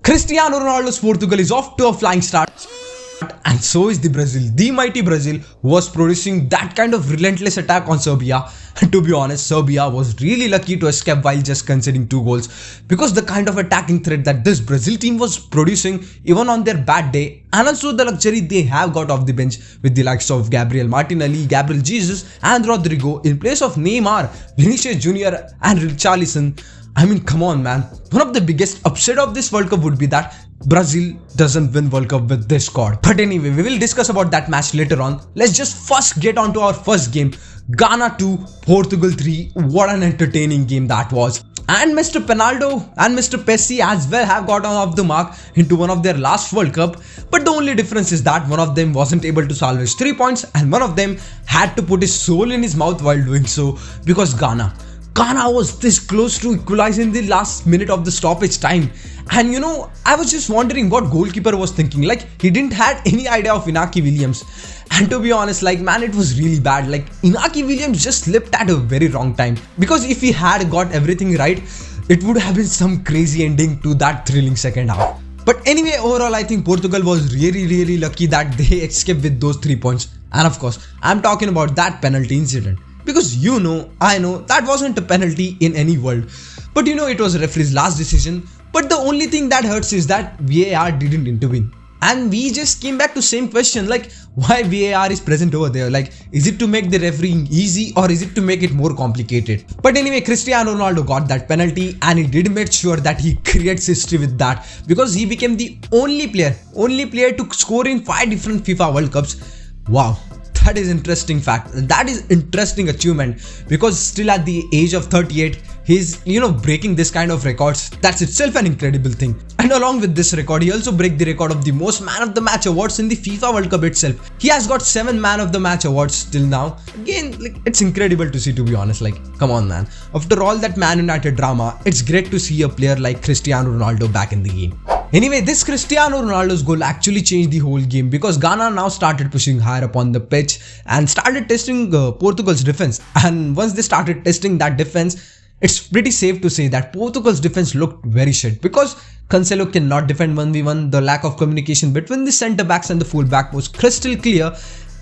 Cristiano Ronaldo's Portugal is off to a flying start. And so is the Brazil. The mighty Brazil was producing that kind of relentless attack on Serbia. And to be honest, Serbia was really lucky to escape while just conceding 2 goals, because the kind of attacking threat that this Brazil team was producing even on their bad day, and also the luxury they have got off the bench with the likes of Gabriel Martinelli, Gabriel Jesus and Rodrigo in place of Neymar, Vinicius Jr. and Richarlison. I mean, come on man, one of the biggest upset of this World Cup would be that Brazil doesn't win World Cup with this squad. But anyway, we will discuss about that match later on. Let's just first get on to our first game. Ghana 2, Portugal 3. What an entertaining game that was. And Mr. Penaldo and Mr. Pessi as well have gotten off the mark into one of their last World Cup. But the only difference is that one of them wasn't able to salvage 3 points and one of them had to put his soul in his mouth while doing so, because Ghana was this close to equalizing the last minute of the stoppage time. And you know, I was just wondering what goalkeeper was thinking. Like, he didn't had any idea of Inaki Williams. And to be honest, like man, it was really bad. Like, Inaki Williams just slipped at a very wrong time, because if he had got everything right, it would have been some crazy ending to that thrilling second half. But anyway, overall I think Portugal was really lucky that they escaped with those 3 points. And of course, I'm talking about that penalty incident. Because you know, I know that wasn't a penalty in any world, but you know, it was a referee's last decision. But the only thing that hurts is that VAR didn't intervene. And we just came back to same question, like why VAR is present over there. Like, is it to make the refereeing easy or is it to make it more complicated? But anyway, Cristiano Ronaldo got that penalty and he did make sure that he creates history with that, because he became the only player to score in 5 different FIFA World Cups. Wow. That is interesting fact. That is interesting achievement, because still at the age of 38, he's breaking this kind of records. That's itself an incredible thing. And along with this record, he also break the record of the most man of the match awards in the FIFA World Cup itself. He has got 7 man of the match awards till now. Again, like, it's incredible to see, to be honest. Like, come on man. After all that Man United drama, it's great to see a player like Cristiano Ronaldo back in the game. Anyway, this Cristiano Ronaldo's goal actually changed the whole game, because Ghana now started pushing higher up on the pitch and started testing Portugal's defense. And once they started testing that defense, it's pretty safe to say that Portugal's defense looked very shit, because Cancelo cannot defend 1v1. The lack of communication between the centre backs and the full back was crystal clear.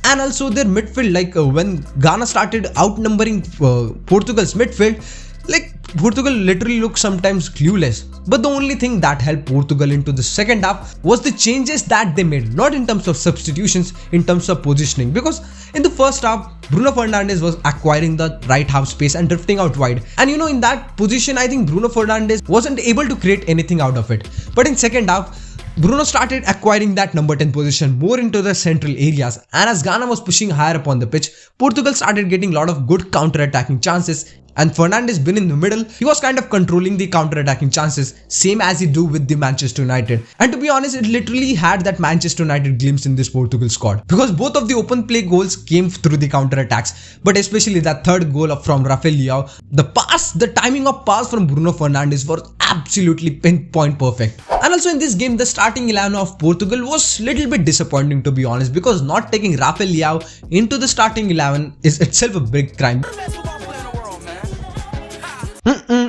And also their midfield, like when Ghana started outnumbering Portugal's midfield, like Portugal literally looked sometimes clueless. But the only thing that helped Portugal into the second half was the changes that they made, not in terms of substitutions, in terms of positioning. Because in the first half, Bruno Fernandes was acquiring the right half space and drifting out wide. And you know, in that position, I think Bruno Fernandes wasn't able to create anything out of it. But in second half, Bruno started acquiring that number 10 position more into the central areas, and as Ghana was pushing higher up on the pitch, Portugal started getting a lot of good counter-attacking chances, and Fernandes being in the middle, he was kind of controlling the counter-attacking chances, same as he do with the Manchester United. And to be honest, it literally had that Manchester United glimpse in this Portugal squad, because both of the open play goals came through the counter-attacks, but especially that third goal from Rafael Leao, the timing of pass from Bruno Fernandes was absolutely pinpoint perfect. And also in this game, the starting 11 of Portugal was little bit disappointing, to be honest, because not taking Rafael Leao into the starting 11 is itself a big crime.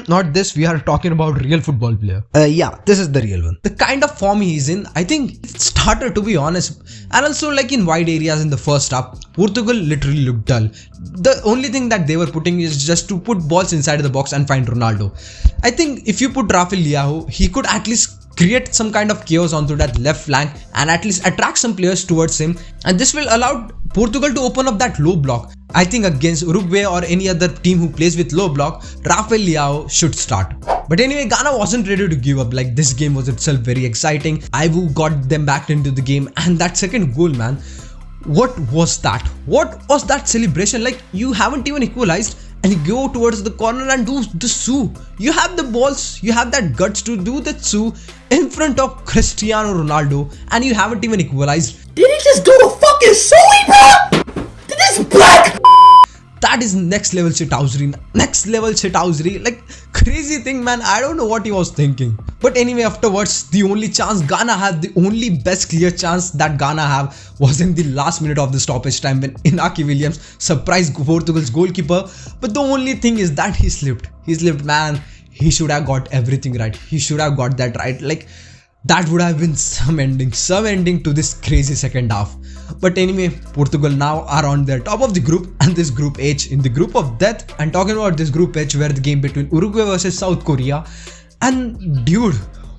Not this, we are talking about real football player. Yeah, this is the real one. The kind of form he's in, I think it started, to be honest. And also like in wide areas in the first half, Portugal literally looked dull. The only thing that they were putting is just to put balls inside the box and find Ronaldo. I think if you put Rafael Leao, he could at least create some kind of chaos onto that left flank and at least attract some players towards him, and this will allow Portugal to open up that low block. I think against Uruguay or any other team who plays with low block, Rafael Leao should start. But anyway, Ghana wasn't ready to give up. Like, this game was itself very exciting. Ivu got them back into the game, and that second goal, man, what was that? What was that celebration? Like, you haven't even equalized and you go towards the corner and do the Sue. You have the balls, you have that guts to do that Sue in front of Cristiano Ronaldo, and you haven't even equalized. Did he just do the fucking Suey, bro? Did this black? That is next level shithousery. Next level shithousery. Like, crazy thing, man. I don't know what he was thinking. But anyway, afterwards, the only chance Ghana had, the only best clear chance that Ghana have was in the last minute of the stoppage time when Inaki Williams surprised Portugal's goalkeeper. But the only thing is that he slipped. He slipped, man. He should have got everything right. He should have got that right. Like, That would have been some ending to this crazy second half. But anyway, Portugal now are on the top of the group, and this group H in the group of death. And talking about this group H, where the game between Uruguay versus South Korea, and dude,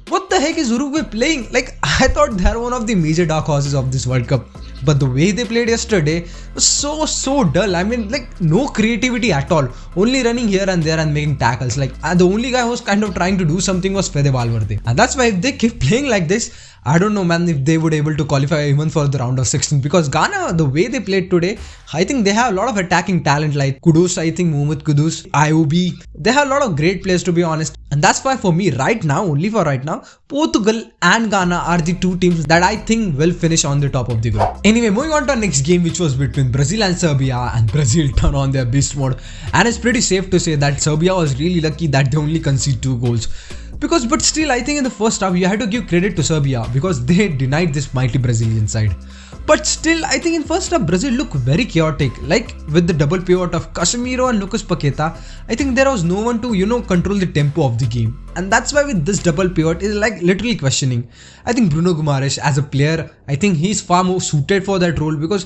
what the heck is Uruguay playing? Like, I thought they are one of the major dark horses of this World Cup, but the way they played yesterday was so dull. I mean, like, no creativity at all, only running here and there and making tackles. Like, and the only guy who was kind of trying to do something was Fede Valverde, and that's why if they keep playing like this, I don't know, man, if they would able to qualify even for the round of 16, because Ghana, the way they played today, I think they have a lot of attacking talent like Kudus, I think Mohamed Kudus, IOB. They have a lot of great players, to be honest. And that's why for me right now, only for right now, Portugal and Ghana are the two teams that I think will finish on the top of the group. Anyway, moving on to our next game, which was between Brazil and Serbia, and Brazil turned on their beast mode. And it's pretty safe to say that Serbia was really lucky that they only conceded 2 goals. But still, I think in the first half, you had to give credit to Serbia because they denied this mighty Brazilian side. But still, I think in first half, Brazil looked very chaotic. Like with the double pivot of Casemiro and Lucas Paqueta, I think there was no one to, control the tempo of the game. And that's why with this double pivot, is like literally questioning. I think Bruno Guimaraes as a player, I think he's far more suited for that role because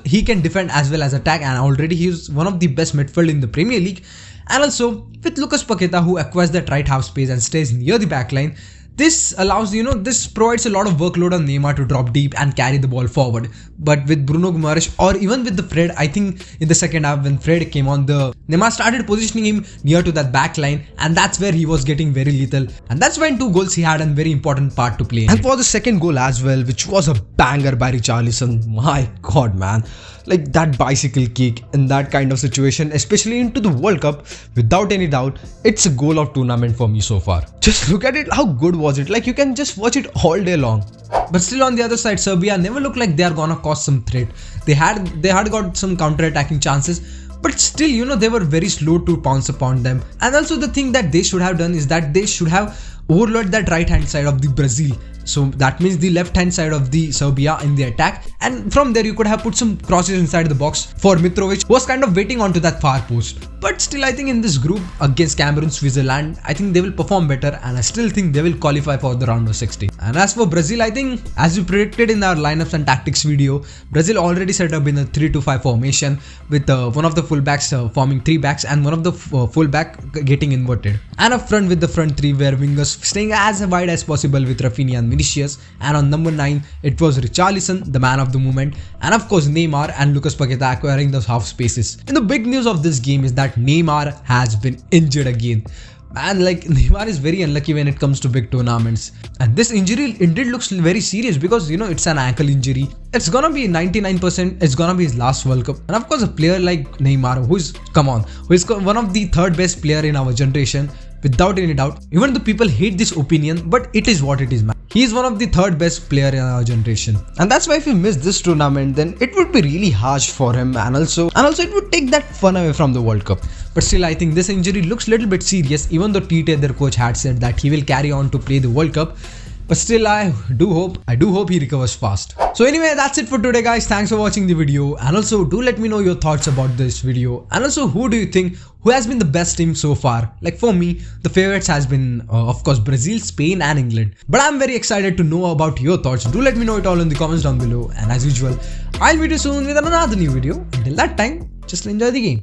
he can defend as well as attack, and already he's one of the best midfield in the Premier League. And also with Lucas Paqueta, who acquires that right half space and stays near the backline, this allows, this provides a lot of workload on Neymar to drop deep and carry the ball forward. But with Bruno Guimaraes or even with the Fred, I think in the second half when Fred came on, Neymar started positioning him near to that back line, and that's where he was getting very lethal. And that's when 2 goals he had a very important part to play. And for the second goal as well, which was a banger by Richarlison, my god, man. Like that bicycle kick in that kind of situation, especially into the World Cup, without any doubt, it's a goal of tournament for me so far. Just look at it, how good was it? Like you can just watch it all day long. But still on the other side, Serbia never looked like they are gonna cause some threat. They had got some counter-attacking chances, but still, they were very slow to pounce upon them. And also the thing that they should have done is that they should have overloaded that right hand side of the Brazil. So that means the left hand side of the Serbia in the attack, and from there you could have put some crosses inside the box for Mitrovic, who was kind of waiting onto that far post. But still, I think in this group against Cameroon, Switzerland, I think they will perform better, and I still think they will qualify for the round of 16. And as for Brazil, I think as we predicted in our lineups and tactics video, Brazil already set up in a 3-5 formation with one of the fullbacks forming 3 backs and one of the fullback getting inverted, and up front with the front 3 where wingers staying as wide as possible with Rafinha and Vinicius, and on number 9 it was Richarlison, the man of the moment, and of course Neymar and Lucas Paqueta acquiring those half spaces. And the big news of this game is that Neymar has been injured again. Man, like Neymar is very unlucky when it comes to big tournaments, and this injury indeed looks very serious because it's an ankle injury. It's gonna be 99%, it's gonna be his last World Cup. And of course a player like Neymar, who is one of the 3rd best player in our generation, without any doubt. Even the people hate this opinion, but it is what it is, man. He is one of the 3rd best player in our generation, and that's why if he missed this tournament, then it would be really harsh for him, and also it would take that fun away from the World Cup. But still, I think this injury looks a little bit serious, even though Tite, their coach, had said that he will carry on to play the World Cup. But still, I do hope he recovers fast. So anyway, that's it for today, guys. Thanks for watching the video, and also do let me know your thoughts about this video, and also who do you think who has been the best team so far. Like for me, the favorites has been of course Brazil, Spain and England, but I'm very excited to know about your thoughts. Do let me know it all in the comments down below, and as usual, I'll meet you soon with another new video. Until that time, just enjoy the game.